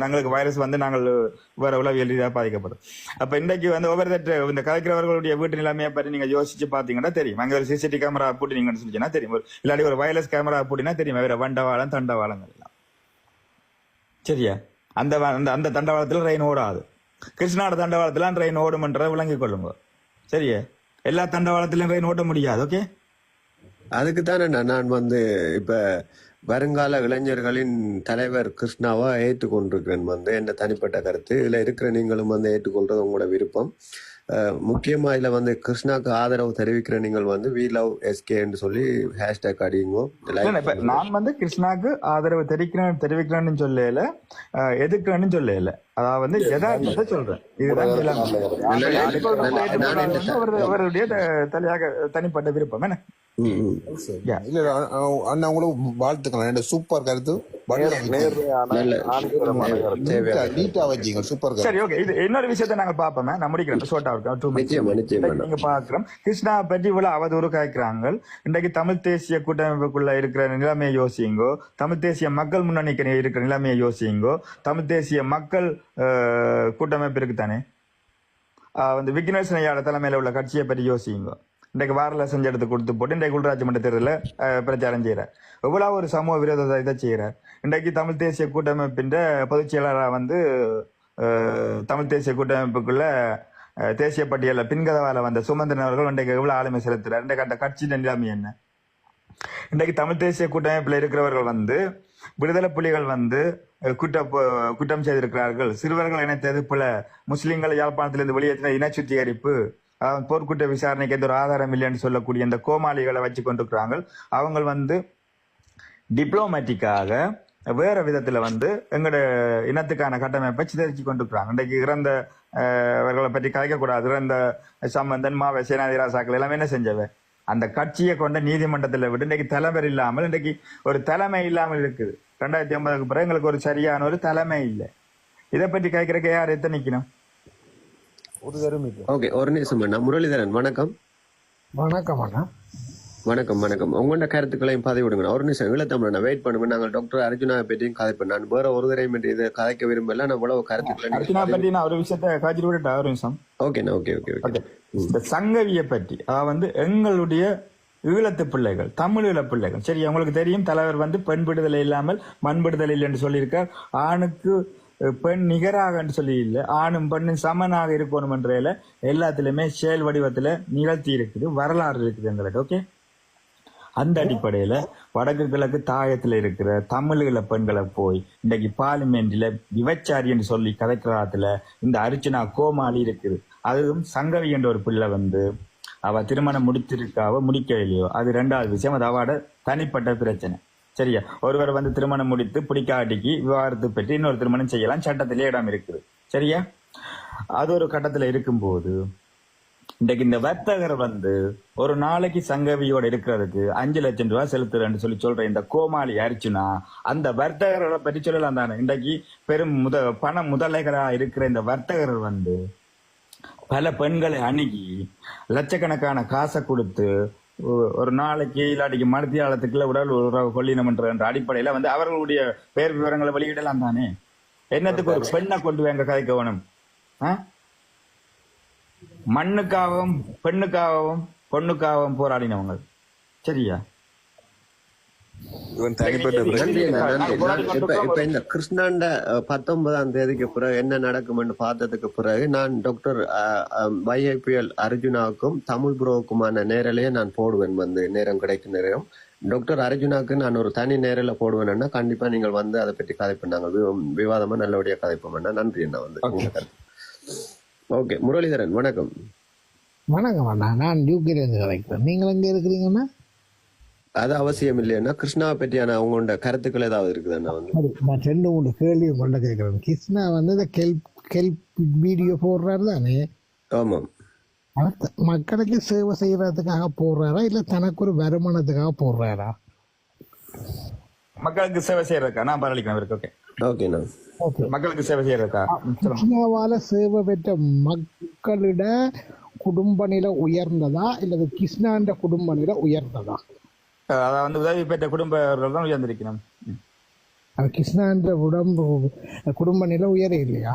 ஜனங்களுக்கு வைரஸ் வந்து நாங்கள் வேற உளவியல் ரீதியாக பாதிக்கப்படும். அப்ப இன்றைக்கு வந்து ஒவ்வொரு இந்த கலைக்கிறவர்களுடைய வீட்டு நிலைமையை பற்றி நீங்க யோசிச்சு பாத்தீங்கன்னா தெரியும். அங்க ஒரு சிசிடிவி கேமரா போட்டுனீங்கன்னு சொல்லிச்சுன்னா தெரியும், இல்லாட்டி ஒரு வயர்லெஸ் கேமரா போட்டினா தெரியும் வேற வண்டவாளம் தண்டவாளங்கள் எல்லாம். சரியா? அந்த அந்த தண்டவாளத்துல ட்ரெயின் ஓடாது. கிருஷ்ணாட தண்டவாளத்துல ட்ரெயின் ஓடுமன்றதை விளங்கிக் கொள்ளுங்க. சரியா? எல்லா தண்டவாளத்திலும் ட்ரெயின் ஓட்ட முடியாது. ஓகே, அதுக்கு தானே நான் வந்து இப்ப வருங்கால இளைஞர்களின் தலைவர் கிருஷ்ணாவா ஏற்றுக்கொண்டிருக்கிறேன். வந்து என்ன தனிப்பட்ட கருத்து இதுல இருக்கிற நீங்களும் வந்து ஏற்றுக்கொள்றது உங்களோட விருப்பம். முக்கியமா இதுல வந்து கிருஷ்ணாக்கு ஆதரவு தெரிவிக்கிற நீங்கள் வந்து வி லவ் எஸ்கேன்னு சொல்லி ஹேஷ்டேக் அடியுங்க. நான் வந்து கிருஷ்ணாக்கு ஆதரவு தெரிவிக்கிறேன்னு சொல்லல, எதுக்குன்னு சொல்லல. அதாவது யதார்த்தத்தை சொல்றேன். இதுதான் அவருடைய தனிப்பட்ட விருப்பம். என்ன வாழ்த்துக்கள். சூப்பர் கருத்து. இன்னொரு விஷயத்த நாங்க பாப்போமே, நான் முடிக்கிறேன். நீங்க பாக்குறோம் கிருஷ்ணா பற்றி இவ்வளவு அவதூறு காய்க்கிறாங்க. இன்றைக்கு தமிழ் தேசிய கூட்டமைப்புக்குள்ள இருக்கிற நிலைமையை யோசிங்கோ, தமிழ் தேசிய மக்கள் முன்னணிக்கு இருக்கிற நிலைமையை யோசிங்கோ, தமிழ் தேசிய மக்கள் கூட்டமைப்பு இருக்குதானே வந்து விக்னேஸ்வரையோட தலைமையில உள்ள கட்சியை பற்றி யோசிங்கோ. இன்றைக்கு வாரில் செஞ்ச எடுத்து கொடுத்து போட்டு இன்றைக்கு உள்ராட்சி மன்ற தேர்தலில் பிரச்சாரம் செய்கிறார். எவ்வளவு ஒரு சமூக விரோத இதை செய்கிறார். இன்றைக்கு தமிழ் தேசிய கூட்டமைப்பின் பொதுச் செயலராக வந்து தமிழ் தேசிய கூட்டமைப்புக்குள்ள தேசிய பட்டியலில் பின்கதவால வந்த சுமந்திரன் அவர்கள் இன்றைக்கு எவ்வளவு ஆளுமை செலுத்துறார். இன்றைக்கு அந்த கட்சியின் நிலைமை என்ன? இன்றைக்கு தமிழ் தேசிய கூட்டமைப்பில் இருக்கிறவர்கள் வந்து விடுதலை புலிகள் வந்து குற்றம் செய்திருக்கிறார்கள். சிறுவர்கள் இணைத்தது போல முஸ்லிம்கள் யாழ்ப்பாணத்திலிருந்து வெளியேற்றின இன சுத்திகரிப்பு, போர்க்குற்ற விசாரணைக்கு எந்த ஒரு ஆதாரம் இல்லைன்னு சொல்லக்கூடிய இந்த கோமாளிகளை வச்சு கொண்டிருக்கிறாங்க. அவங்க வந்து டிப்ளோமேட்டிக்காக வேற விதத்துல வந்து எங்களோட இனத்துக்கான கட்டமைப்பை சிதறிச்சு கொண்டிருக்கிறாங்க. இன்றைக்கு இறந்தவர்களை பற்றி கலைக்கக்கூடாது. இறந்த சம்பந்தன் மாவை சேனாதிராசாக்கள் எல்லாமே என்ன செஞ்சவ அந்த கட்சியை கொண்ட நீதிமன்றத்தில் விட்டு இன்றைக்கு தலைவர் இல்லாமல், இன்றைக்கு ஒரு தலைமை இல்லாமல் இருக்குது. 2050க்கு பிறகு எங்களுக்கு ஒரு சரியான ஒரு தலைமை இல்லை. இதை பற்றி கேட்கிறக்கு யார் எத்த நிக்கணும்? ஓகே, ஒரு நிமிஷம் அண்ணா. முரளிதரன் வணக்கம். வணக்கம் அண்ணா. வணக்கம் வணக்கம். உங்களோட கருத்துக்களையும் பதிவு விடுங்க. ஒரு நிமிஷம் ஈழத்தமிழ் வெயிட் பண்ணுங்க. நாங்கள் டாக்டர் அர்ஜுனா பற்றியும் கதைப்பேன். நான் வேற ஒரு தரையும் இதை கதைக்க விரும்பல. நான் இவ்வளவு கருத்துக்களை அர்ஜுனா பற்றி நான் ஒரு விஷயத்த காய்ச்சி விட்டுட்டா ஒரு நிமிஷம். ஓகேண்ணா. Okay okay okay. இந்த சங்கவியை பற்றி, அதாவது எங்களுடைய ஈழத்து பிள்ளைகள், தமிழீழ பிள்ளைகள், சரி உங்களுக்கு தெரியும் தலைவர் வந்து பெண் விடுதலை இல்லாமல் மண் விடுதலை இல்லை என்று சொல்லியிருக்கார். ஆணுக்கு பெண் நிகராக சொல்லி இல்லை, ஆணும் பெண்ணும் சமனாக இருக்கணும் என்ற எல்லாத்திலுமே செயல் வடிவத்துல நிகழ்த்தி இருக்குது, வரலாறு இருக்குது எங்களுக்கு. ஓகே, அந்த அடிப்படையில வடக்கு கிழக்கு தாயத்துல இருக்கிற தமிழீழ பெண்களை போய் இன்றைக்கு பார்லிமெண்ட்ல விபச்சாரி என்று சொல்லி கதைக்கிறத்துல இந்த அர்ச்சனா கோமாளி இருக்குது. அதுவும் சங்கவி என்ற ஒரு பிள்ளை வந்து அவ திருமணம் முடிச்சிருக்காவோ முடிக்கவில்லையோ அது ரெண்டாவது விஷயம். அது அவட தனிப்பட்ட பிரச்சனை. சரியா? ஒருவர் வந்து திருமணம் முடித்து பிடிக்காட்டிக்கு விவாகரத்து பெற்று இன்னொரு திருமணம் செய்யலாம், சட்டத்திலே இடம் இருக்குது. சரியா? அது ஒரு கட்டத்துல இருக்கும்போது இன்றைக்கு இந்த வர்த்தகர் வந்து ஒரு நாளைக்கு சங்கவியோட இருக்கிறதுக்கு 5 லட்சம் ரூபாய் செலுத்துறேன்னு சொல்ற இந்த கோமாளி அரிச்சுனா அந்த வர்த்தகரை பற்றி சொல்லலாம் தானே. இன்றைக்கு பெரும் பண முதலைகரா இருக்கிற இந்த வர்த்தகர் வந்து பல பெண்களை அணுகி லட்சக்கணக்கான காசை கொடுத்து ஒரு நாளைக்கு இல்லாட்டிக்கு மருத்துவத்துக்குள்ள உடல் உறவு கொள்ளினம் என்ற அடிப்படையில வந்து அவர்களுடைய பேர் விவரங்களை வெளியிடலாம் தானே. என்னத்துக்கு ஒரு பெண்ணை கொண்டு எங்க கதைக்க வேணும்? மண்ணுக்காகவும் பெண்ணுக்காகவும் பொண்ணுக்காகவும் போராடினவங்க. சரியா? இப்ப இந்த கிருஷ்ணாண்ட 19ஆம் தேதிக்கு பிறகு என்ன நடக்கும்னு பார்த்ததுக்கு பிறகு நான் டாக்டர் YIPL அர்ஜுனாவுக்கும் தமிழ் புரோவுக்குமான நேரலையே நான் போடுவேன். வந்து நேரம் கிடைக்கும் நேரம் டாக்டர் அர்ஜுனாவுக்கு நான் ஒரு தனி நேரில் போடுவேன்னா கண்டிப்பா நீங்கள் வந்து அதை பற்றி கதைப்போம். நாங்கள் விவாதமா நல்லபடியா கதைப்போம். நன்றி அண்ணா. வந்து ஓகே. முரளிதரன் வணக்கம். வணக்கம் அண்ணா. நான் யூகேலேருந்து கதைக்கிறேன். நீங்கள் எங்க இருக்கிறீங்கன்னா? அது அவசியம் இல்லையா? கிருஷ்ணாவை பற்றியான அவங்களோட கருத்துக்கள் ஏதாவது இருக்குதுன்னா வந்து நான் 2-3 கேள்வி கொண்டு கேட்கிறேன். கிருஷ்ணா வந்து இந்த கெல்ப் வீடியோ போடுறாரு தானே? ஆமாம். மக்களுக்கு சேவை செய்யறதுக்காக போடுறாரா இல்ல தனக்கு ஒரு வருமானத்துக்காக போடுறாரா? மக்களுக்கு சேவை செய்யறதுக்கா? நான் பரவாயில்ல. ஓகே ஓகேண்ணா. மக்களுக்கு சேவை செய்யறதா? கிருஷ்ணாவால சேவை பெற்ற மக்களிட குடும்ப நிலை உயர்ந்ததா இல்லது கிருஷ்ணாண்ட குடும்ப நிலை உயர்ந்ததா? அதாவது உதவி பெற்ற குடும்பங்கள் தான் உயர்ந்திருக்கணும். அது கிருஷ்ணான்ற உடம்பு குடும்ப நிலை உயர இல்லையா?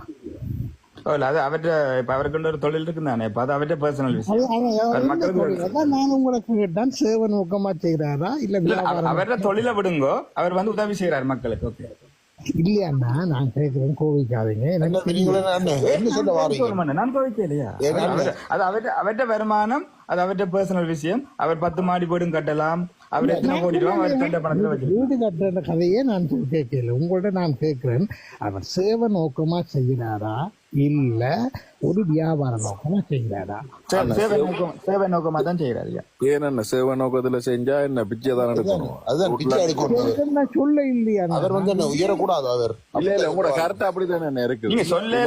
இல்ல அது அவற்ற இப்ப அவருக்கு ஒரு தொழில் இருக்குதானே, இப்ப அது அவற்ற பர்சனல் விஷயம். நான் உங்களுக்கு கேட்டான், சேவை நோக்கமா செய்யறாரா இல்ல அவர தொழில விடுங்கோ, அவர் வந்து உதவி செய்யறாரு மக்களுக்கு. ஓகே இல்லையாண்ணா, நான் கேட்கிறேன், கோவிக்காதீங்க. என்ன சொல்ல வாரீங்க? நான் கோவிக்கலையா? அது அவற்ற வருமானம், அது அவற்ற பர்சனல் விஷயம். அவர் 10 மாடி வீடும் கட்டலாம், அவர் எத்தனை கோடி ரூபாய் அவர் கட்ட பணத்துல வச்சு வீடு கட்டுற கதையே நான் கேட்கல. உங்கள்ட்ட நான் கேட்கிறேன், அவர் சேவை நோக்கமா செய்கிறாரா இல்ல ஒரு வியாபார நோக்கமா செய்கிறாரா? சேவை நோக்கமா தான் செய்யறாரு. ஏன் சேவை நோக்கத்துல செஞ்சா என்ன பிச்சை தான் எடுக்கணும்? அதுதான் பிச்சை எடுக்கணும். சொல்ல இல்லையா? அவர் வந்து என்ன உயரக்கூடாது. அவர் இல்ல உங்களோட கருத்து அப்படித்தானே இருக்கு. நீங்க சொல்ல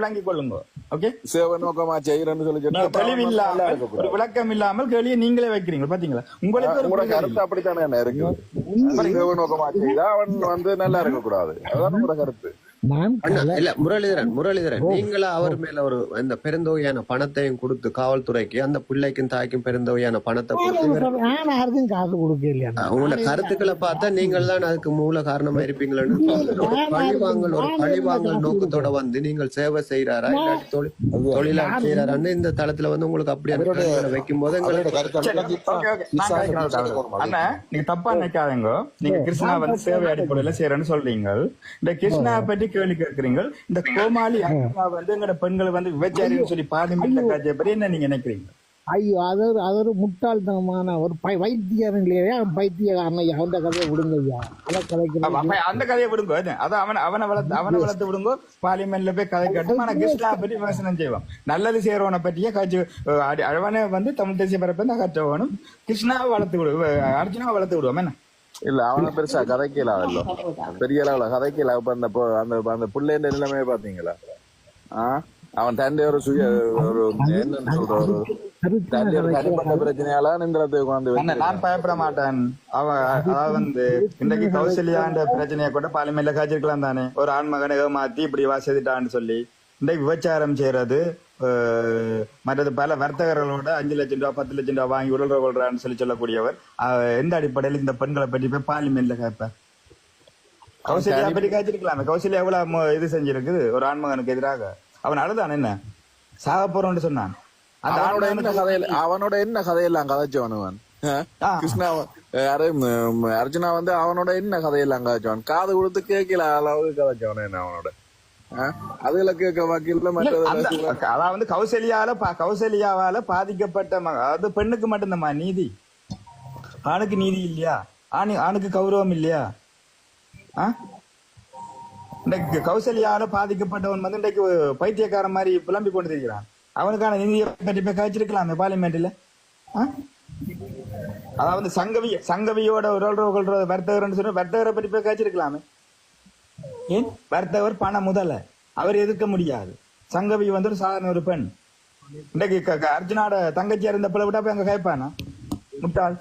விளங்கிக் கொள்ளுங்க. ஓகே, சேவை நோக்கமா செய்யறேன்னு சொல்லி சொன்னா தெளிவில்லாமல் ஒரு விளக்கம் இல்லாமல் கேள்வியை நீங்களே வைக்கிறீங்க. பாத்தீங்களா, உங்களோட கருத்து அப்படித்தானே இருக்கு. சேவை நோக்கமா செய்தா அவன் வந்து நல்லா இருக்க கூடாது, அதான் உங்களோட கருத்து. இல்ல முரளிதரன், நீங்களா அவர் மேல ஒரு இந்த பெருந்தொகையான பணத்தையும் கொடுத்து காவல்துறைக்கு அந்த பிள்ளைக்கும் தாய்க்கும் பெருந்தொகையான பணத்தை கொடுத்து காசு கொடுக்கலையா? உங்களோட கருத்துக்களை பார்த்தா நீங்கள் தான் அதுக்கு மூல காரணமா இருப்பீங்களன்னு ஒரு பழிவாங்கல் நோக்கத்தோட வந்து நீங்கள் சேவை செய்யறாரா இல்லாட்டி தொழிலா செய்யறாரான்னு இந்த தளத்துல வந்து உங்களுக்கு அப்படியே வைக்கும் போது அண்ணா, நீங்க தப்பா நினைக்காதீங்க. நீங்க கிருஷ்ணா வந்து சேவை அடிப்படையில செய்யறேன்னு சொல்றீங்க. இந்த கிருஷ்ணா பற்றி கேள்வி கேட்கிறீங்க. இந்த கோமாளி வந்து எங்கட பெண்களை வந்து விபச்சாரின்னு சொல்லி பார்லிமெண்ட்ல காட்சிய பற்றி என்ன நீங்க நினைக்கிறீங்க? ஐயோ, அது ஒரு முட்டாள்தனமான ஒரு பைத்தியக்காரன் இல்லையா? பைத்தியக்காரன் அந்த கதையை விடுங்க ஐயா, அந்த கதையை விடுங்க. அதான் அவனை வளர்த்து விடுங்க. பார்லிமெண்ட்ல போய் கதை கட்டும். ஆனா கிருஷ்ணா பற்றி விமர்சனம் செய்வோம். நல்லது செய்யறவனை பற்றியே காட்சி அவனை வந்து தமிழ் தேசிய பரப்பை தான் கற்றவனும். கிருஷ்ணாவை வளர்த்து விடுவோம், அர்ஜுனாவை வளர்த்து விடுவோம். என்ன இல்ல அவனை பெருசா கதைக்கலாம், இல்ல பெரிய அளவுல கதைக்கலாம். இப்ப அந்த பிள்ளைன்ற நிலைமையை பாத்தீங்களா? அவன் தந்தை ஒரு சுய ஒரு என்ன சொல்ற ஒரு தனிப்பட்ட பிரச்சனையால நான் பயப்பட மாட்டேன். அதாவது வந்து இன்றைக்கு கௌசல்யான்ற பிரச்சனையை கூட பார்லிமெண்ட்ல காய்ச்சிருக்கலாம் தானே. ஒரு ஆண்மகனை ஏமாத்தி இப்படி வாசிட்டான்னு சொல்லி இன்றைக்கு விபச்சாரம் செய்யறது, மற்றது பல வர்த்தகர்களோட 5 லட்சம் ரூபாய் 10 லட்சம் ரூபாய் வாங்கி உடல் கொள்றான்னு சொல்லக்கூடியவர் எந்த அடிப்படையில் இந்த பெண்களை பற்றி போய் பார்லிமெண்ட்ல கேட்பேன்? கௌசல்யா பற்றி காய்ச்சிருக்கலாமே. கௌசல்யா எவ்வளவு இது செஞ்சிருக்குது ஒரு ஆண்மகனுக்கு எதிராக. அவன் அழுதான், என்ன சாக போறோம்னு சொன்னான். அவனோட என்ன கதையெல்லாம் கதைச்சவனுவன் கிருஷ்ணா அர்ஜுனா வந்து அவனோட என்ன கதையெல்லாம் கதைச்சவன். காது கொடுத்து கேட்கல அளவுக்கு கதைச்சவன் என்ன அவனோட அதுல கேட்க வக்கீல்ல. அதாவது கௌசல்யாவால பாதிக்கப்பட்ட அதாவது பெண்ணுக்கு மட்டும்தான் நீதி, ஆணுக்கு நீதி இல்லையா? ஆணுக்கு கௌரவம் இல்லையா? இன்றைக்கு கௌசல்யாவால பாதிக்கப்பட்டவன் வந்து இன்றைக்கு பைத்தியக்காரன் மாதிரி புலம்பி கொண்டு இருக்கிறான். அவனுக்கான நீதியை பற்றி போய் கழிச்சிருக்கலாமே பார்லிமெண்ட்ல. அதாவது சங்கவியோட உடல் வர்த்தகர்னு சொன்ன வர்த்தகரை பற்றி போய் கழிச்சிருக்கலாமே. ஏன் வர்த்தவர் பண முதல அவர் எதிர்க்க முடியாது. சங்கவி வந்து ஒரு சாதாரண ஒரு பெண். இன்றைக்கு அர்ஜுனாட தங்கச்சியா இருந்த பிள்ளை விட்டா போய் அங்க கேட்பானா? முட்டாள்.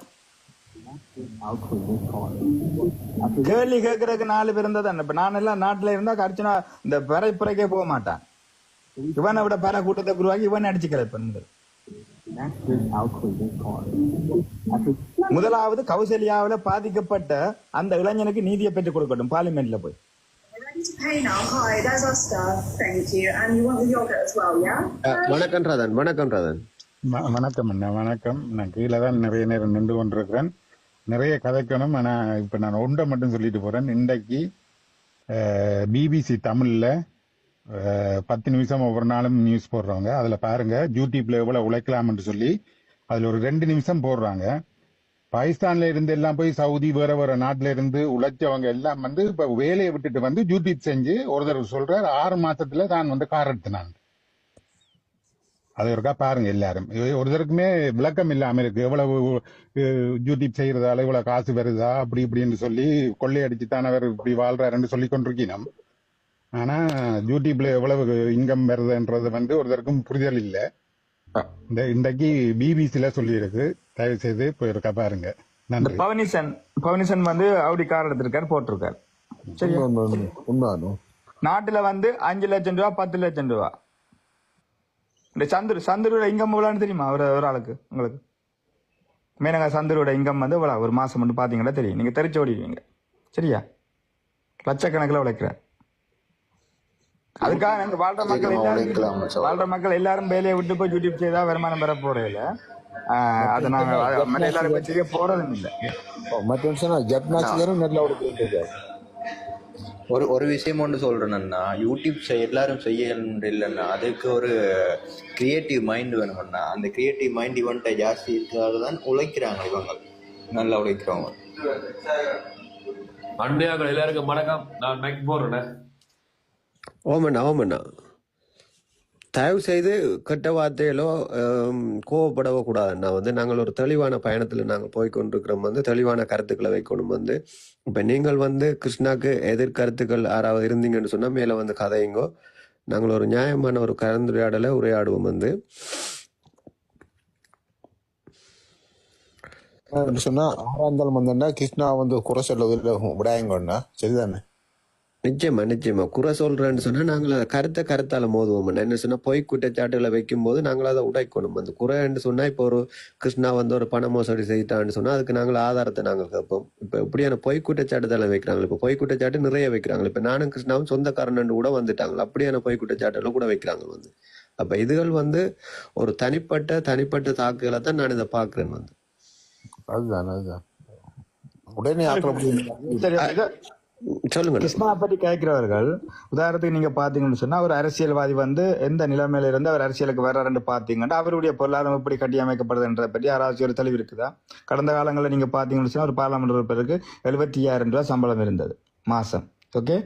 கேள்வி கேட்கறதுக்கு 4 பேர் இருந்தா தானே. இப்ப நான் எல்லாம் நாட்டுல இருந்தா அர்ஜுனா இந்த பறைப்புறைக்கே போக மாட்டான். இவனை விட பல கூட்டத்தை உருவாக்கி இவன் அடிச்சு கிளப்பன். முதலாவது கௌசல்யாவில பாதிக்கப்பட்ட அந்த இளைஞனுக்கு நீதியை பெற்றுக் கொடுக்கட்டும் பார்லிமெண்ட்ல போய். வணக்கம் ராதன். வணக்கம் ராதன். வணக்கம் அண்ணா, வணக்கம். நான் கீழே தான் நிறைய நேரம் நின்று கொண்டிருக்கிறேன். நிறைய கதைக்கணும். ஆனா இப்ப நான் ஒன்றை மட்டும் சொல்லிட்டு போறேன். இன்றைக்கு பிபிசி தமிழ்ல 10 நிமிஷம் ஒவ்வொரு நாளும் நியூஸ் போடுறவங்க. அதுல பாருங்க யூடியூப்ல எவ்வளவு உழைக்கலாம்னு சொல்லி அதுல ஒரு 2 நிமிஷம் போடுறாங்க. பாகிஸ்தான்ல இருந்து எல்லாம் போய் சவுதி வேற வேற நாட்டுல இருந்து உழைச்சவங்க எல்லாம் வந்து இப்ப வேலையை விட்டுட்டு வந்து யூடியூப் செஞ்சு ஒருத்தர் சொல்றாரு 6 மாசத்துல தான் வந்து கார் எடுத்தினான். அது ஒருக்கா பாருங்க எல்லாரும். ஒருத்தருக்குமே விளக்கம் இல்லாம இருக்கு. எவ்வளவு யூடியூப் செய்யறதால இவ்வளவு காசு வருதா அப்படி இப்படின்னு சொல்லி கொள்ளையடிச்சு தான் அவர் இப்படி வாழ்றாருன்னு சொல்லி கொண்டிருக்கணும். ஆனா யூடியூப்ல எவ்வளவு இன்கம் வருதுன்றது வந்து ஒருத்தருக்கும் புரிதல் இல்லை. இன்றைக்கு பிபிசில சொல்லி இருக்கு. தயவு செய்து போயிருக்கா பாருங்க. நன்றி. பவனிசன் வந்து அவுடி கார் எடுத்திருக்காரு, போட்டிருக்காரு. நாட்டுல வந்து 5 லட்சம் ரூபாய் 10 லட்சம் ரூபாய். இந்த சந்துருவோட இன்கம் எவ்வளவுன்னு தெரியுமா? ஒரு ஆளுக்கு உங்களுக்கு மேனகா சந்துருவோட இன்கம் வந்து ஒரு மாசம் மட்டும் பாத்தீங்கன்னா தெரியும். நீங்க தெரிச்சு ஓடிடுவீங்க. சரியா? லட்சக்கணக்கில் உழைக்கிறார். அதுக்காக இந்த வாழ்ற மக்கள் எல்லாரும் வேலையை விட்டு போய் யூடியூப் செய்தா வருமானம் பெற போறதில்ல. அதை நாங்க எல்லாரும் போய் செய்ய போறதும் இல்லை. ஒரு விஷயம் ஒன்று சொல்றேன்னா, யூடியூப் எல்லாரும் செய்ய இல்லைன்னா அதுக்கு ஒரு கிரியேட்டிவ் மைண்ட் வேணும்னா, அந்த கிரியேட்டிவ் மைண்ட் இவன்ட்ட ஜாஸ்தி இருக்கிறதால தான் உழைக்கிறாங்க. இவங்க நல்லா உழைக்கிறவங்க. அண்டையாக்கள் எல்லாருக்கும் வணக்கம். நான் மைக் போடுறேன். ஓமண்ணா தயவு செய்து கெட்ட வார்த்தைகளோ கோவப்படவோ கூடாதுன்னா நாங்கள் ஒரு தெளிவான பயணத்தில் நாங்கள் போய்கொண்டிருக்கிறோம். தெளிவான கருத்துக்களை வைக்கணும். இப்போ நீங்கள் கிருஷ்ணாக்கு எதிர்கருத்துக்கள் யாராவது இருந்தீங்கன்னு சொன்னால் மேலே கதையுங்கோ. நாங்கள் ஒரு நியாயமான ஒரு கலந்துரையாடலை உரையாடுவோம். சொன்னா ஆறாந்தாலும் கிருஷ்ணா குறை சொல்ல விடாயங்கன்னா சரிதானே? நிச்சயமா குறை சொல்றேன்னு சொன்னா நாங்கள் கருத்தால மோதுவோம். என்ன சொன்னா பொய் குற்றச்சாட்டுகளை வைக்கும் போது நாங்கள் அதை உடைக்கணும். குறைன்னு சொன்னா இப்போ ஒரு கிருஷ்ணா ஒரு பண மோசடி செய்தான்னு சொன்னா அதுக்கு நாங்கள் ஆதாரத்தை நாங்கள் கேட்போம். இப்ப இப்படியான பொய் குற்றச்சாட்டுகளை வைக்கிறாங்க. இப்ப பொய் குற்றச்சாட்டு நிறைய வைக்கிறாங்க. இப்ப நானும் கிருஷ்ணாவும் சொந்தக்காரன் கூட வந்துட்டாங்க. அப்படியான பொய் குற்றச்சாட்டுகளை கூட வைக்கிறாங்க. அப்ப இதுகள் ஒரு தனிப்பட்ட தாக்குகளை தான் நான் இதை பாக்குறேன். அதுதான் உடனே சொல்லுங்க. கிருஷ்ணா பற்றி கேட்கிறவர்கள் உதாரணத்துக்கு நீங்க பாத்தீங்கன்னு சொன்னா ஒரு அரசியல்வாதி எந்த நிலைமையில இருந்து அவர் அரசியலுக்கு வர்றாருன்னு பாத்தீங்கன்னா அவருடைய பொருளாதாரம் எப்படி கட்டியமைக்கப்படுதுன்ற பற்றி யாராச்சும் ஒரு தெளிவு இருக்குதா? கடந்த காலங்களில் நீங்க பாத்தீங்கன்னு சொன்னா ஒரு பார்லமெண்ட் உறுப்பினருக்கு 75,000 ரூபாய் சம்பளம் இருந்தது மாசம். ஓகே,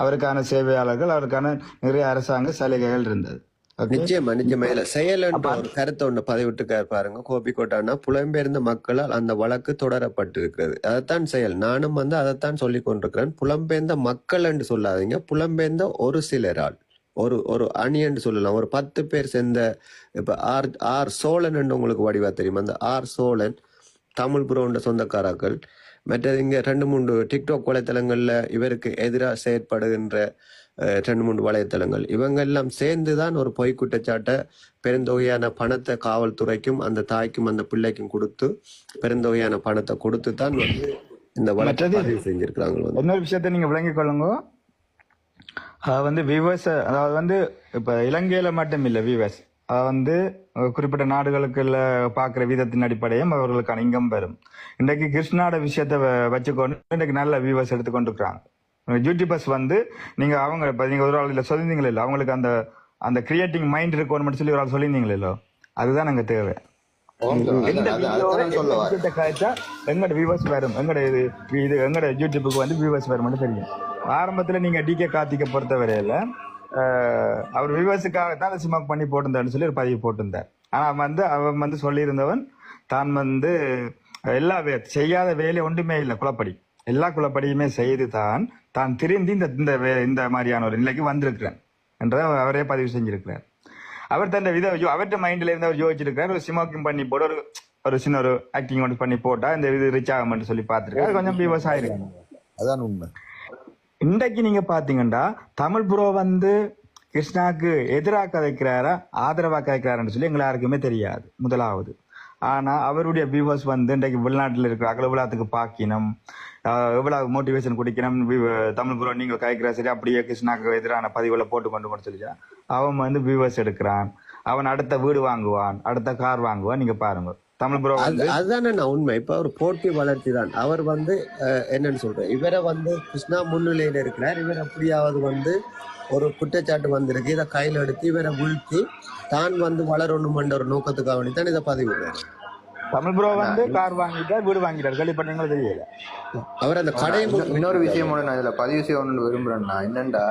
அவருக்கான சேவையாளர்கள், அவருக்கான நிறைய அரசாங்க சலுகைகள் இருந்தது. நிச்சயமா இல்ல செயல் ஒரு கருத்தை ஒண்ணு பதிவிட்டு பாருங்க. கோபிக்கோட்டானா புலம்பெயர்ந்த மக்களால் அந்த வழக்கு தொடரப்பட்டிருக்கிறது. அதைத்தான் செயல். நானும் அதைத்தான் சொல்லி கொண்டிருக்கிறேன். புலம்பெயர்ந்த மக்கள் என்று சொல்லாதீங்க, புலம்பெயர்ந்த ஒரு சிலரால், ஒரு அணி என்று சொல்லலாம். ஒரு 10 பேர் சேர்ந்த இப்ப ஆர் சோழன் என்று உங்களுக்கு வடிவா தெரியும். அந்த ஆர் சோழன் தமிழ் புரோண்ட சொந்தக்காராக்கள், மற்றது இங்க 2-3 டிக்டாக் வலைத்தளங்கள்ல இவருக்கு எதிராக செயற்படுகின்ற 2-3 வலைத்தளங்கள், இவங்க எல்லாம் சேர்ந்துதான் ஒரு பொய் குற்றச்சாட்டை பெருந்தொகையான பணத்தை காவல்துறைக்கும் அந்த தாய்க்கும் அந்த பிள்ளைக்கும் கொடுத்து பெருந்தொகையான பணத்தை கொடுத்து தான் இந்த வழக்கு செஞ்சிருக்காங்க. இன்னொரு விஷயத்தை நீங்க விளங்கிக் கொள்ளுங்க. வியூவர்ஸ், அதாவது இப்ப இலங்கையில மட்டும் இல்ல வியூவர்ஸ், குறிப்பிட்ட நாடுகளுக்கு பாக்குற வீதத்தின் அடிப்படையும் அவர்களுக்கான இங்கம் பெறும். இன்றைக்கு கிருஷ்ணாட விஷயத்தை வச்சுக்கொண்டு இன்றைக்கு நல்ல வியூவர்ஸ் எடுத்துக்கொண்டிருக்கிறாங்க. யூடியூபர்ஸ் நீங்க அவங்க இப்ப நீங்க ஒரு ஆள் இல்ல சொல்லியிருந்தீங்களே இல்ல, அவங்களுக்கு அந்த கிரியேட்டிங் மைண்ட் இருக்கணும்னு சொல்லி ஒரு ஆள் சொல்லியிருந்தீங்களே இல்லோ, அதுதான் நாங்க தேவை. எங்கட வியூவர்ஸ் வரும், எங்கட யூடியூபுக்கு வியூவர்ஸ் வரும்னு தெரியும். ஆரம்பத்துல நீங்க டிகே கார்த்திகை பொறுத்த வரையில அவர் வியூவர்ஸுக்காகத்தான் அதை ஸ்மோக் பண்ணி போட்டிருந்தாருன்னு சொல்லி ஒரு பதிவு போட்டிருந்தார். ஆனா அவன் சொல்லியிருந்தவன் தான் எல்லா செய்யாத வேலை ஒன்றுமே இல்லை, குளப்படி எல்லா குளப்படியுமே செய்து தான் திருந்தி இந்த மாதிரியான ஒரு நிலைக்கு வந்திருக்கிறேன் என்ற அவரே பதிவு செஞ்சிருக்கிறார். அவர் தன் அவர்கிட்ட மைண்ட்ல இருந்து அவர் யோசிச்சிருக்காரு. ஒரு ஸ்மோக்கிங் பண்ணி போட்டு ஒரு சின்ன ஒரு ஆக்டிங் ஒன்று பண்ணி போட்டா இந்த இது ரிச் ஆகும்னு சொல்லி பார்த்துருக்காரு. கொஞ்சம் வியூவர்ஸ் ஆயிருக்கு. அதான் உண்மை. இன்றைக்கு நீங்க பாத்தீங்கன்னா தமிழ் ப்ரோ கிருஷ்ணாக்கு எதிராக கதைக்கிறாரா ஆதரவா கதைக்கிறாருன்னு சொல்லி எங்களை யாருக்குமே தெரியாது முதலாவது. ஆனா அவருடைய வியூவர்ஸ் இன்றைக்கு வெளிநாட்டில் இருக்கிற அகலவுலாத்துக்கு பாக்கினம், எவ்வளவு மோட்டிவேஷன் குடிக்கணும், தமிழ் ப்ரோ நீங்க கதைக்கிற சரி அப்படியே கிருஷ்ணாக்கு எதிரான பதிவுகளை போட்டு கொண்டு சொல்லிச்சா அவன் வியூவர்ஸ் எடுக்கிறான். அவன் அடுத்த வீடு வாங்குவான், அடுத்த கார் வாங்குவான். நீங்க பாருங்க தமிழ் ப்ரோ அதுதானே நான் உண்மை. இப்ப ஒரு போட்டி வளர்ச்சி தான். அவர் என்னன்னு சொல்றேன், இவரை கிருஷ்ணா முன்னிலையில இருக்கிறார். இவர் அப்படியாவது ஒரு குற்றச்சாட்டு வந்திருக்கு, இதை கையில் எடுத்து இவரை வீழ்த்தி தான் வளரணும்ன்ற ஒரு நோக்கத்துக்காக வேண்டித்தான் இதை பதிவிடுறாரு. தமிழ் ப்ரோ கார் வாங்கிட்டார், வீடு வாங்கிட்டார், கேள்விப்பட்டீங்களா தெரியல. அவர் அந்த கடையை இன்னொரு விஷயம் நான் இதுல பதிவு செய்யணும்னு விரும்புறேன்னா என்னண்டா,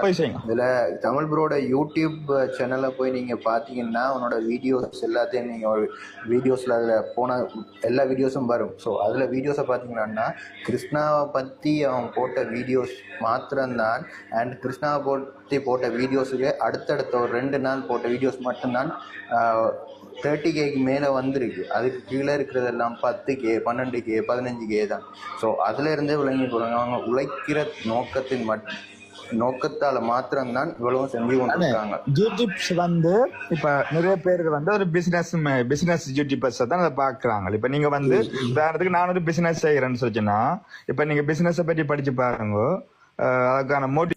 இதுல தமிழ் ப்ரோட யூடியூப் சேனல்ல போய் நீங்க பாத்தீங்கன்னா அவனோட வீடியோஸ் எல்லாத்தையும் நீங்க ஒரு வீடியோஸ்ல அதுல போன எல்லா வீடியோஸும் வரும். ஸோ அதுல வீடியோஸை பாத்தீங்கன்னா கிருஷ்ணாவை பத்தி அவன் போட்ட வீடியோஸ் மாத்திரம்தான். அண்ட் கிருஷ்ணாவை பத்தி போட்ட வீடியோஸுக்கு அடுத்தடுத்த ஒரு 2 நாள் போட்ட வீடியோஸ் மட்டும்தான் 30K மேலே வந்திருக்கு. அதுக்கு கீழே இருக்கிறதெல்லாம் 10K 12K 15K தான். ஸோ அதுல இருந்தே விளங்கி போகிறாங்க. அவங்க உழைக்கிற நோக்கத்தால மாத்திரம்தான் இவ்வளவு செஞ்சு கொண்டிருக்காங்க. யூடியூப்ஸ் வந்து இப்ப நிறைய பேருக்கு வந்து ஒரு பிசினஸ் யூடியூபர்ஸ் தான் அதை பாக்குறாங்க. இப்ப நீங்க வந்து உதாரணத்துக்கு நான் ஒரு பிசினஸ் செய்யறேன்னு சொல்லிச்சுன்னா இப்ப நீங்க பிசினஸ் பற்றி படிச்சு பாருங்க, அதுக்கான மோட்டிவ்